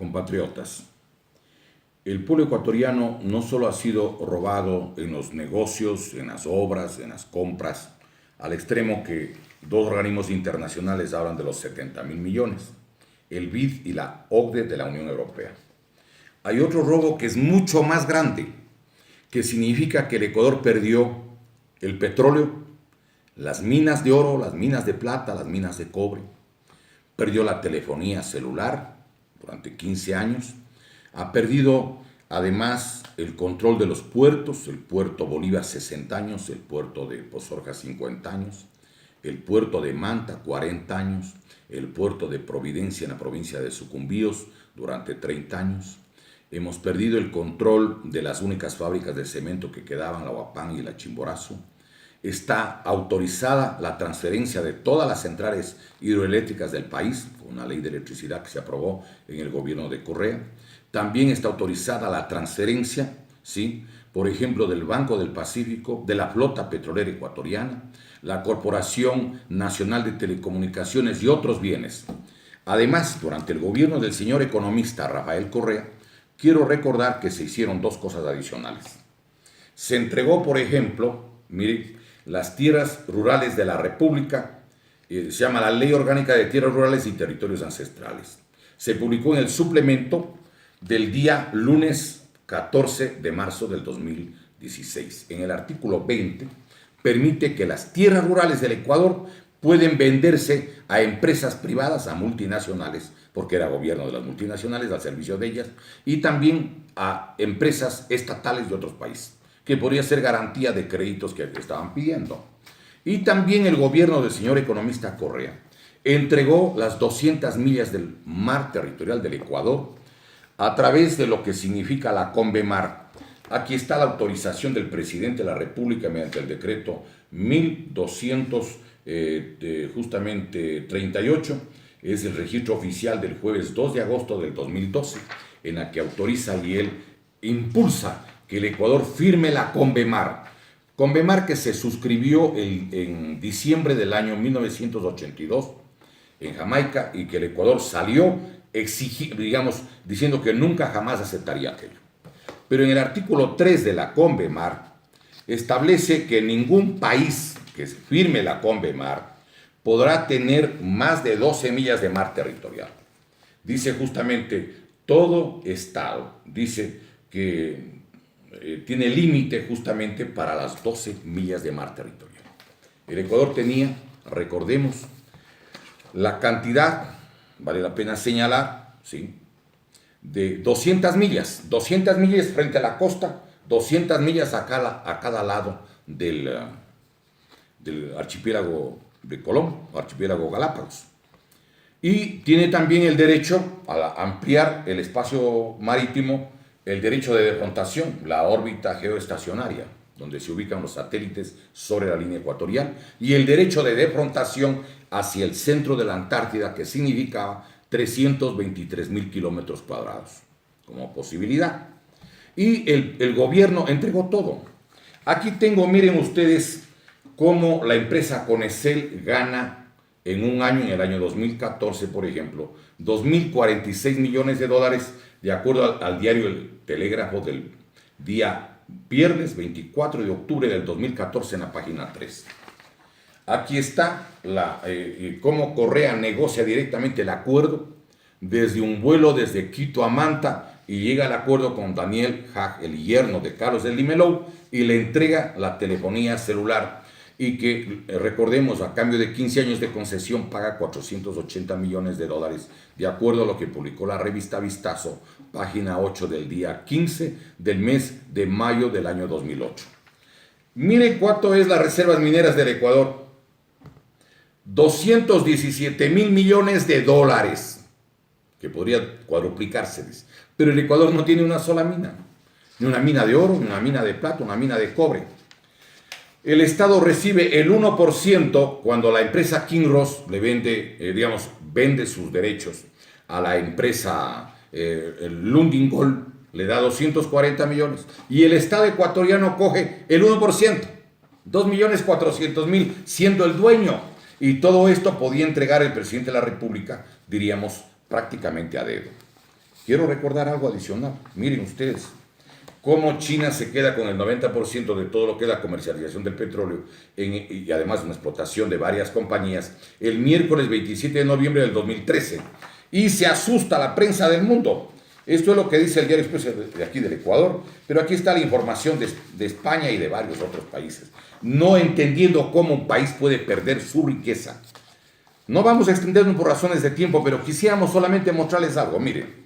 Compatriotas, el pueblo ecuatoriano no solo ha sido robado en los negocios, en las obras, en las compras, al extremo que dos organismos internacionales hablan de los 70.000 millones, el BID y la OCDE de la Unión Europea. Hay otro robo que es mucho más grande, que significa que el Ecuador perdió el petróleo, las minas de oro, las minas de plata, las minas de cobre, perdió la telefonía celular durante 15 años, ha perdido además el control de los puertos, el puerto Bolívar 60 años, el puerto de Pozorja 50 años, el puerto de Manta 40 años, el puerto de Providencia en la provincia de Sucumbíos durante 30 años. Hemos perdido el control de las únicas fábricas de cemento que quedaban, la Huapán y la Chimborazo. Está autorizada la transferencia de todas las centrales hidroeléctricas del país, una ley de electricidad que se aprobó en el gobierno de Correa. También está autorizada la transferencia, ¿sí?, por ejemplo, del Banco del Pacífico, de la flota petrolera ecuatoriana, la Corporación Nacional de Telecomunicaciones y otros bienes. Además, durante el gobierno del señor economista Rafael Correa, quiero recordar que se hicieron dos cosas adicionales. Se entregó, por ejemplo, mire, las tierras rurales de la República, se llama la Ley Orgánica de Tierras Rurales y Territorios Ancestrales. Se publicó en el suplemento del día lunes 14 de marzo del 2016. En el artículo 20 permite que las tierras rurales del Ecuador pueden venderse a empresas privadas, a multinacionales, porque era gobierno de las multinacionales, al servicio de ellas, y también a empresas estatales de otros países, que podría ser garantía de créditos que estaban pidiendo. Y también el gobierno del señor economista Correa entregó las 200 millas del mar territorial del Ecuador a través de lo que significa la Convemar. Aquí está la autorización del presidente de la República mediante el decreto 1238, es el registro oficial del jueves 2 de agosto del 2012, en la que autoriza y él impulsa que el Ecuador firme la Convemar. Convemar que se suscribió en diciembre del año 1982 en Jamaica y que el Ecuador salió diciendo que nunca jamás aceptaría aquello. Pero en el artículo 3 de la Convemar establece que ningún país que firme la Convemar podrá tener más de 12 millas de mar territorial. Dice justamente, todo Estado, dice que tiene límite justamente para las 12 millas de mar territorial. El Ecuador tenía, recordemos, la cantidad, vale la pena señalar, ¿sí?, de 200 millas frente a la costa, 200 millas a cada lado del archipiélago de Colón, archipiélago Galápagos. Y tiene también el derecho a ampliar el espacio marítimo, el derecho de defrontación, la órbita geoestacionaria, donde se ubican los satélites sobre la línea ecuatorial, y el derecho de defrontación hacia el centro de la Antártida, que significaba 323.000 kilómetros cuadrados como posibilidad. Y el gobierno entregó todo. Aquí tengo, miren ustedes, cómo la empresa Conecel gana en un año, en el año 2014, por ejemplo, 2.046 millones de dólares, de acuerdo al diario El Telégrafo del día viernes 24 de octubre del 2014 en la página 3. Aquí está cómo Correa negocia directamente el acuerdo desde un vuelo desde Quito a Manta y llega al acuerdo con Daniel Hag, el yerno de Carlos del Limelou, y le entrega la telefonía celular y que, recordemos, a cambio de 15 años de concesión paga 480 millones de dólares, de acuerdo a lo que publicó la revista Vistazo, página 8 del día 15 del mes de mayo del año 2008. Mire cuánto es las reservas mineras del Ecuador. 217.000 millones de dólares, que podría cuadruplicarse, pero el Ecuador no tiene una sola mina, ni una mina de oro, ni una mina de plata, una mina de cobre. El Estado recibe el 1% cuando la empresa Kinross le vende sus derechos a la empresa Lundin Gold, le da 240 millones, y el Estado ecuatoriano coge el 1%, 2.400.000, siendo el dueño. Y todo esto podía entregar el presidente de la República, diríamos, prácticamente a dedo. Quiero recordar algo adicional. Miren ustedes cómo China se queda con el 90% de todo lo que es la comercialización del petróleo y además una explotación de varias compañías el miércoles 27 de noviembre del 2013. Y se asusta la prensa del mundo. Esto es lo que dice el Diario Expreso de aquí del Ecuador, pero aquí está la información de España y de varios otros países. No entendiendo cómo un país puede perder su riqueza. No vamos a extendernos por razones de tiempo, pero quisiéramos solamente mostrarles algo. Miren,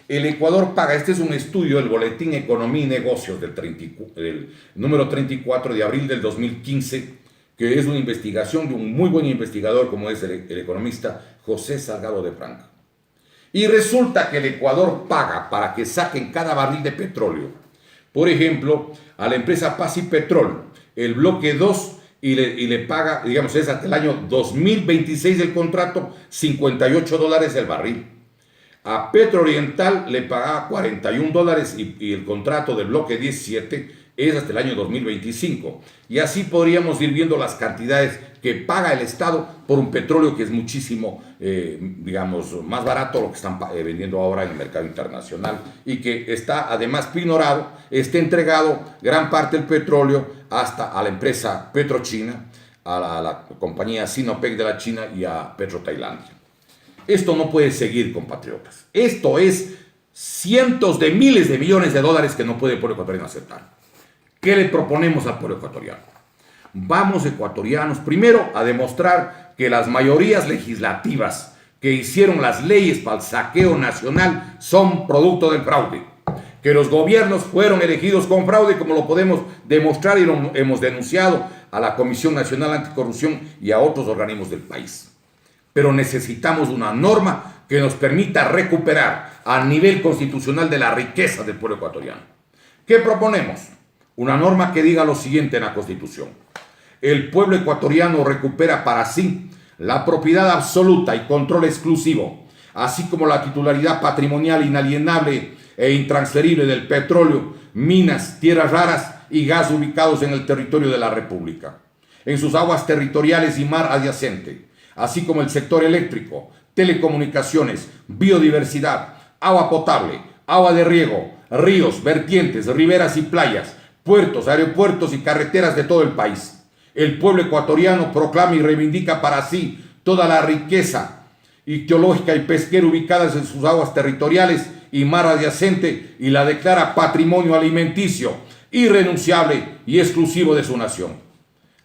el Ecuador paga, este es un estudio del Boletín Economía y Negocios del número 34 de abril del 2015, que es una investigación de un muy buen investigador como es el economista José Salgado de Franco. Y resulta que el Ecuador paga para que saquen cada barril de petróleo, por ejemplo, a la empresa Pacipetrol, el bloque 2, y le paga, digamos, es hasta el año 2026 del contrato, $58 el barril. A Petrooriental le pagaba $41 y el contrato del bloque 17 es hasta el año 2025. Y así podríamos ir viendo las cantidades que paga el Estado por un petróleo que es muchísimo, digamos, más barato lo que están vendiendo ahora en el mercado internacional y que está además pignorado, está entregado gran parte del petróleo hasta a la empresa PetroChina, a la compañía Sinopec de la China y a PetroTailandia. Esto no puede seguir, compatriotas. Esto es cientos de miles de millones de dólares que no puede el pueblo ecuatoriano aceptar. ¿Qué le proponemos al pueblo ecuatoriano? Vamos, ecuatorianos, primero a demostrar que las mayorías legislativas que hicieron las leyes para el saqueo nacional son producto del fraude. Que los gobiernos fueron elegidos con fraude, como lo podemos demostrar y lo hemos denunciado a la Comisión Nacional Anticorrupción y a otros organismos del país. Pero necesitamos una norma que nos permita recuperar a nivel constitucional de la riqueza del pueblo ecuatoriano. ¿Qué proponemos? Una norma que diga lo siguiente en la Constitución. El pueblo ecuatoriano recupera para sí la propiedad absoluta y control exclusivo, así como la titularidad patrimonial inalienable e intransferible del petróleo, minas, tierras raras y gas ubicados en el territorio de la República, en sus aguas territoriales y mar adyacente, así como el sector eléctrico, telecomunicaciones, biodiversidad, agua potable, agua de riego, ríos, vertientes, riberas y playas, puertos, aeropuertos y carreteras de todo el país. El pueblo ecuatoriano proclama y reivindica para sí toda la riqueza ictiológica y pesquera ubicadas en sus aguas territoriales y mar adyacente y la declara patrimonio alimenticio, irrenunciable y exclusivo de su nación.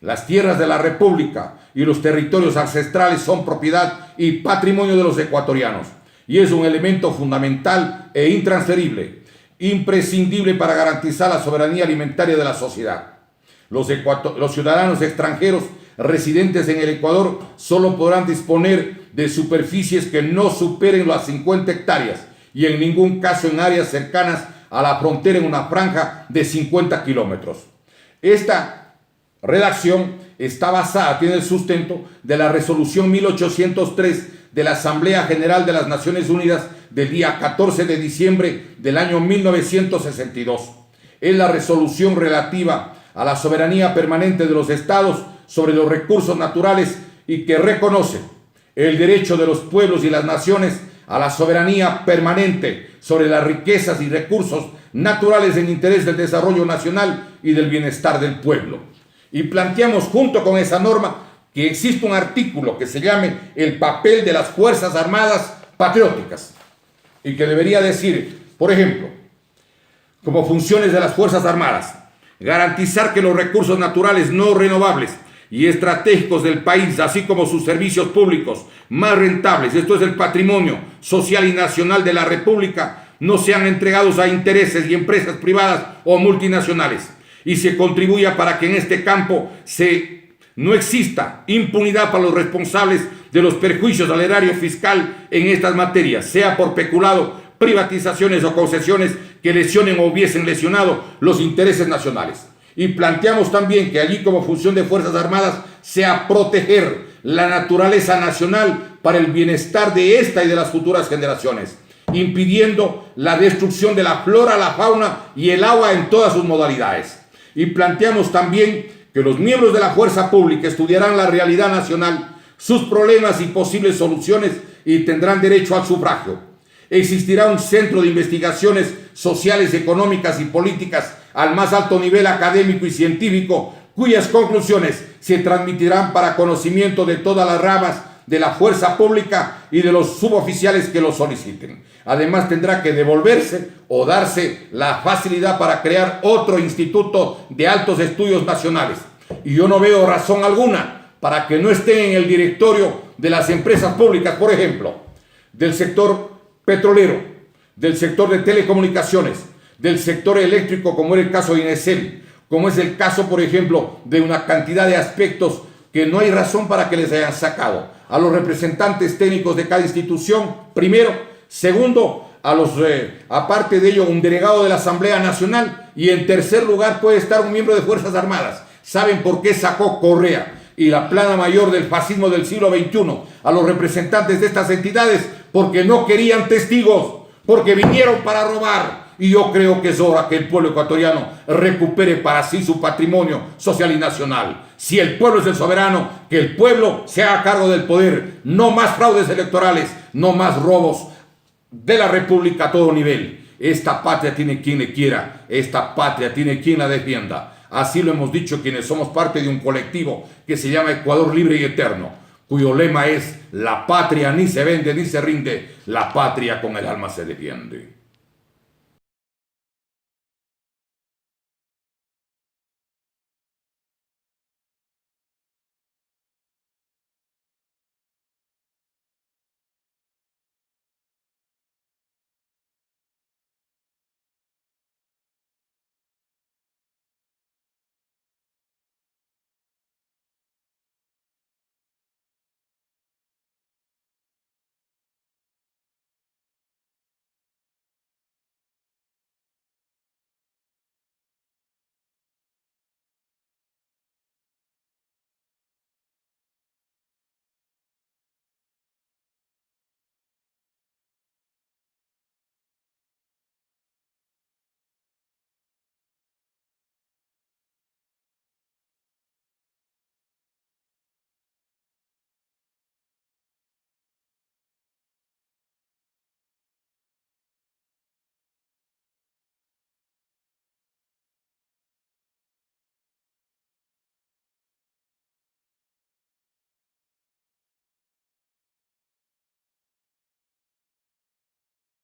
Las tierras de la República y los territorios ancestrales son propiedad y patrimonio de los ecuatorianos y es un elemento fundamental e intransferible, imprescindible para garantizar la soberanía alimentaria de la sociedad. Los ciudadanos extranjeros residentes en el Ecuador solo podrán disponer de superficies que no superen las 50 hectáreas y en ningún caso en áreas cercanas a la frontera en una franja de 50 kilómetros. Esta redacción está basada, tiene el sustento de la resolución 1803 de la Asamblea General de las Naciones Unidas del día 14 de diciembre del año 1962. Es la resolución relativa a la soberanía permanente de los estados sobre los recursos naturales y que reconoce el derecho de los pueblos y las naciones a la soberanía permanente sobre las riquezas y recursos naturales en interés del desarrollo nacional y del bienestar del pueblo. Y planteamos junto con esa norma que existe un artículo que se llame el papel de las Fuerzas Armadas Patrióticas y que debería decir, por ejemplo, como funciones de las Fuerzas Armadas, garantizar que los recursos naturales no renovables y estratégicos del país, así como sus servicios públicos más rentables, esto es el patrimonio social y nacional de la República, no sean entregados a intereses y empresas privadas o multinacionales, y se contribuya para que en este campo no exista impunidad para los responsables de los perjuicios al erario fiscal en estas materias, sea por peculado, privatizaciones o concesiones que lesionen o hubiesen lesionado los intereses nacionales. Y planteamos también que allí como función de Fuerzas Armadas sea proteger la naturaleza nacional para el bienestar de esta y de las futuras generaciones, impidiendo la destrucción de la flora, la fauna y el agua en todas sus modalidades. Y planteamos también que los miembros de la fuerza pública estudiarán la realidad nacional, sus problemas y posibles soluciones y tendrán derecho al sufragio. Existirá un centro de investigaciones sociales, económicas y políticas al más alto nivel académico y científico, cuyas conclusiones se transmitirán para conocimiento de todas las ramas de la fuerza pública y de los suboficiales que lo soliciten. Además, tendrá que devolverse o darse la facilidad para crear otro instituto de altos estudios nacionales. Y yo no veo razón alguna para que no esté en el directorio de las empresas públicas, por ejemplo, del sector petrolero, del sector de telecomunicaciones, del sector eléctrico, como era el caso de INESEL, como es el caso, por ejemplo, de una cantidad de aspectos que no hay razón para que les hayan sacado a los representantes técnicos de cada institución, primero. Segundo, aparte de ello, un delegado de la Asamblea Nacional. Y en tercer lugar puede estar un miembro de Fuerzas Armadas. ¿Saben por qué sacó Correa y la plana mayor del fascismo del siglo XXI a los representantes de estas entidades? Porque no querían testigos, porque vinieron para robar. Y yo creo que es hora que el pueblo ecuatoriano recupere para sí su patrimonio social y nacional. Si el pueblo es el soberano, que el pueblo se haga cargo del poder. No más fraudes electorales, no más robos de la República a todo nivel. Esta patria tiene quien le quiera, esta patria tiene quien la defienda. Así lo hemos dicho quienes somos parte de un colectivo que se llama Ecuador Libre y Eterno, cuyo lema es: la patria ni se vende ni se rinde, la patria con el alma se defiende.